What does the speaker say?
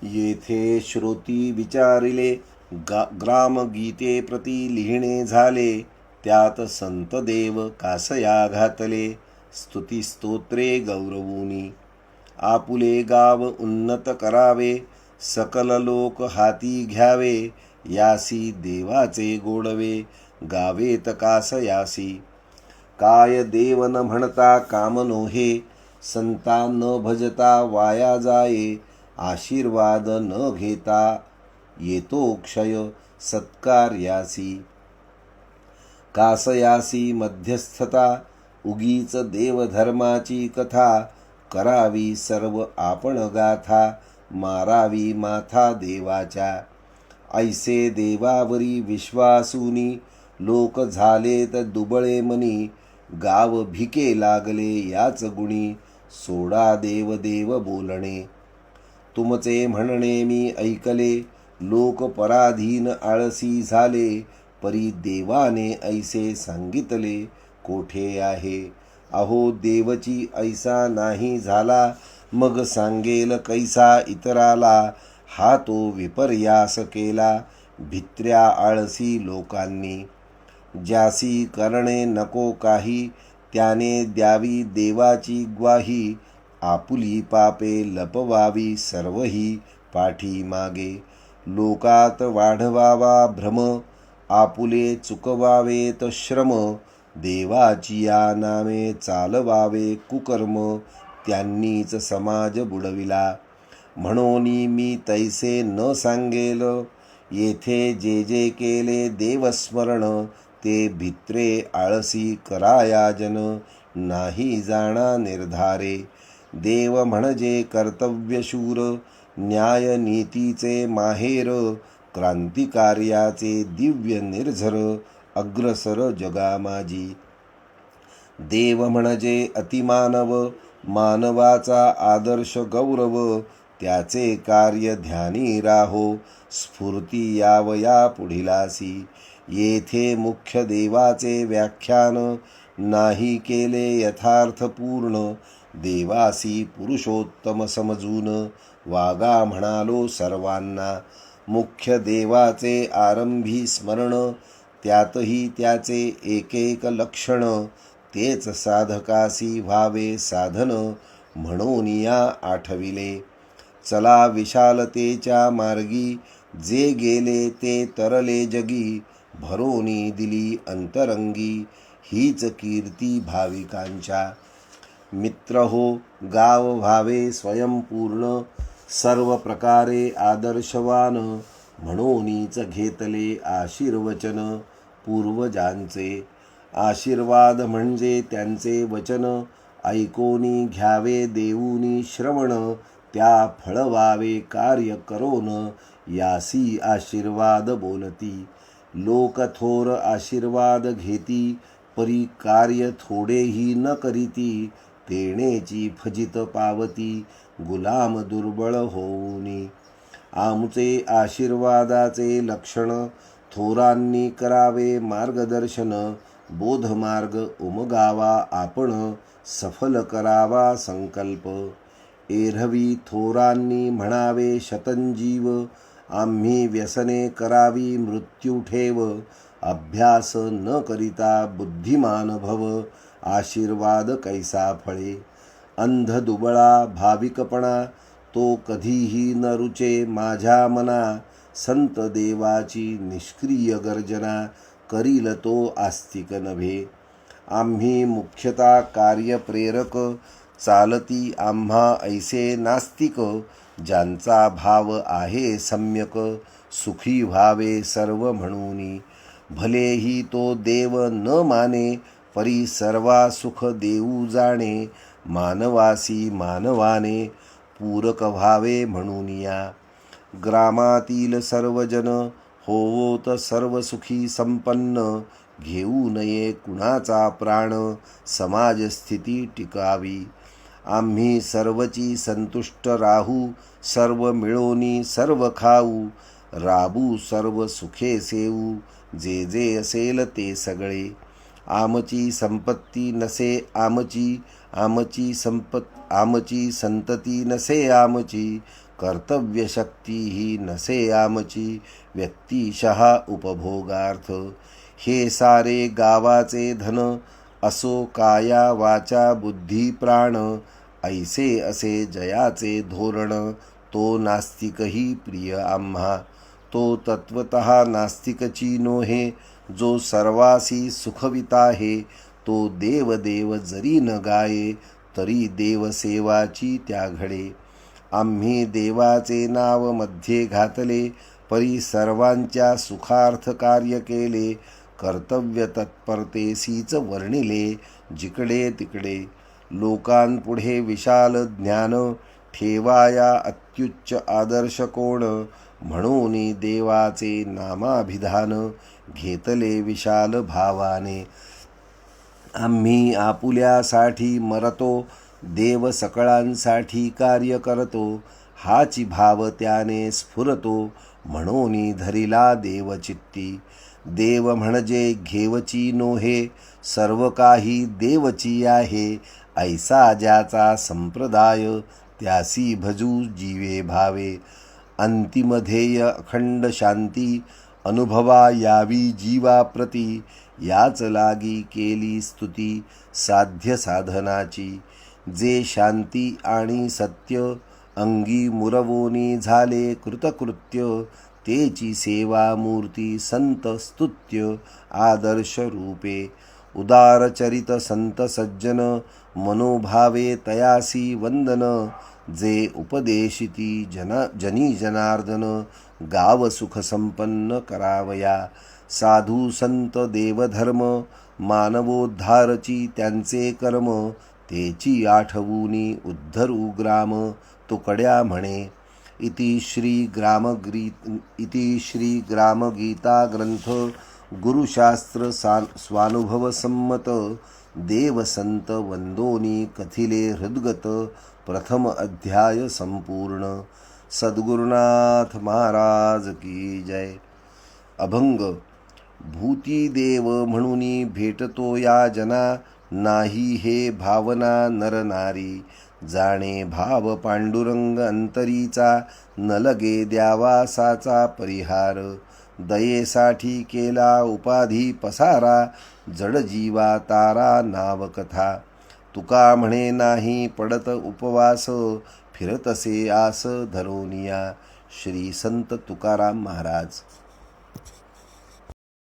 येथे श्रोती विचारिले ग्रामगीते प्रति लिहिणे झाले. त्यात संत देव कासया घातले. स्तुती स्तोत्रे गौरवूनी आपुले गाव उन्नत करावे. सकल लोक हाती घ्यावे. यासी देवाचे गोडवे गावेत कासयासी. काय देव न म्हणता काम नोहे. संता न भजता वाया जाये. आशीर्वाद न घेता येतो क्षय सत्कार्यासी. कासयासी मध्यस्थता उगीच देवधर्माची कथा. करावी सर्व आपण गाथा मारावी माथा देवाच्या. ऐसे देवावरी विश्वासूनी लोक झालेत दुबळे मनी. गाव भिके लागले याच गुणी सोडा देव देव बोलणे. तुमचे म्हणणे मी ऐकले लोक पराधीन आळसी झाले. परी देवाने ऐसे सांगितले कोठे आहे. अहो देवची ऐसा नाही झाला मग सांगेल कैसा इतराला. हा तो विपर्यास केला भित्र्या आळसी लोकांनी. ज्यासी करणे नको काही त्याने द्यावी देवाची ग्वाही. आपुली पापे लपवावी सर्वही पाठी मागे. लोकात वाढवावा भ्रम आपुले चुकवावेत श्रम. देवाची या नामे चालवावे कुकर्म. त्यांनीच समाज बुडविला म्हणून मी तैसे न सांगेल. येथे जे जे केले देवस्मरण ते भित्रे आळसी करायाजन. नाही जाणा निर्धारे देव म्हणजे कर्तव्यशूर. न्याय नीतीचे माहेर क्रांतिकार्याचे दिव्य निर्झर. अग्रसर जगामाजी देव म्हणजे अतिमानव. मानवाचा आदर्श गौरव. त्याचे कार्य ध्यानी राहो स्फूर्ती यावया पुढिलासी. येथे मुख्य देवाचे व्याख्यान नाही केले यथार्थ पूर्ण. देवासी पुरुषोत्तम समजून वागा म्हणालो सर्वांना. मुख्य देवाचे आरंभी स्मरण त्यातही त्याचे एक एक लक्षण. तेच साधकासी व्हावे साधन म्हणून या आठविले. चला विशालतेच्या मार्गी जे गेले ते तरले जगी. भरोनी दिली अंतरंगी हीच कीर्ती भाविकांच्या. मित्र हो गाव व्हावे स्वयंपूर्ण सर्व प्रकारे आदर्शवान. म्हणूनच घेतले आशीर्वचन पूर्वजांचे. आशीर्वाद म्हणजे त्यांचे वचन ऐकोनी घ्यावे देऊनी श्रवण. त्या फळवावे कार्य करोन यासी आशीर्वाद बोलती. लोक थोर आशीर्वाद घेती परी कार्य थोडेही न करीती. तेणेची फजित पावती गुलाम दुर्बळ होऊनी. आमचे आशीर्वादाचे लक्षण थोरांनी करावे मार्गदर्शन. बोधमार्ग उमगावा आपण सफल करावा संकल्प. एरवी थोरांनी म्हणावे शतंजीव. आम्ही व्यसने करावी मृत्यू ठेव. अभ्यास न करिता बुद्धिमान भव. आशीर्वाद कैसा फळे. अंध दुबळा भाविकपणा तो कधीही न रुचे माझ्या मना. संत देवाची निष्क्रिय गर्जना करील तो आस्तिक नव्हे. आम्ही मुख्यता कार्यप्रेरक चालती आम्हा ऐसे नास्तिक. ज्यांचा भाव आहे सम्यक सुखी व्हावे सर्व म्हणूनी. भलेही तो देव न माने परी सर्वा सुख देऊ जाणे. मानवासी मानवाने पूरक व्हावे म्हणून या. ग्रामातील सर्वजन होवोत सर्व सुखी संपन्न. घेऊ नये कुणाचा प्राण समाज स्थिती टिकावी. आम्ही सर्वची संतुष्ट राहू सर्व मिळोनी सर्व खाऊ. राबू सर्व सुखे सेवू जे जे असेल ते सगळे. आमची संपत्ती नसे आमची आमची संतती नसे आमची. कर्तव्यशक्ती ही नसे आमची व्यक्तिशः उपभोगार्थ. हे सारे गावाचे धन असो काया वाचा बुद्धी प्राण. ऐसे असे जयाचे धोरण तो नास्तिकही प्रिय आम्हा. तो तत्वतः नास्तिकची नोहे जो सर्वासी सुखविता आहे. तो देव देव जरी न गाये तरी देवसेवाची त्या घडे. आम्ही देवाचे नाव मध्ये घातले परी सर्वांच्या सुखार्थ कार्य केले. कर्तव्य तत्परतेसीच वर्णिले जिकडे तिकडे. लोकांपुढे विशाल ज्ञान ठेवाया अत्युच्च आदर्श कोण. म्हणून देवाचे नामाभिधान घेतले विशाल भावाने. आम्ही आपुल्यासाठी मरतो देव सकळांसाठी कार्य करतो. हाची भाव त्याने स्फुरतो म्हणून धरिला देवचित्ती. देव म्हणजे घेवची नोहे सर्व काही देवची आहे. ऐसा ज्याचा संप्रदाय त्यासी भजू जीवे भावे. अंतिम ध्येय अखंड शांती अनुभवा यावी जीवाप्रती. याच लागी केली स्तुती साध्य साधनाची. जे शांती आणि सत्य अंगी मुरवोनी झाले कृतकृत्य. तेची सेवा मूर्ती संत स्तुत्य आदर्श रूपे. उदारचरित संत सज्जन मनोभावे तयासी वंदन. जे उपदेशिती जनी जनार्दन गाव सुख संपन्न करावया. साधू संत देवधर्म मानवोद्धारची त्यांचे कर्म. तेची आठवूनी उद्धरू ग्राम तुकड्या म्हणे. इति श्री ग्रामगीता ग्रंथ गुरुशास्त्र स्वानुभव संमत. देवसंत वंदोनी कथिले हृद्गत. प्रथम अध्याय संपूर्ण. सद्गुरुनाथ महाराज की जय. अभंग. भूती देव म्हणून भेटतो या जना. नाही हे भावना नर नारी. जाणे भाव पांडुरंग अंतरीचा. न लगे द्यावासाचा परिहार. दयेसाठी केला उपाधी पसारा. जड जीवा तारा नावकथा. तुका म्हणे नाही पडत उपवास. फिरतसे आस धरोनिया. श्री संत तुकाराम महाराज.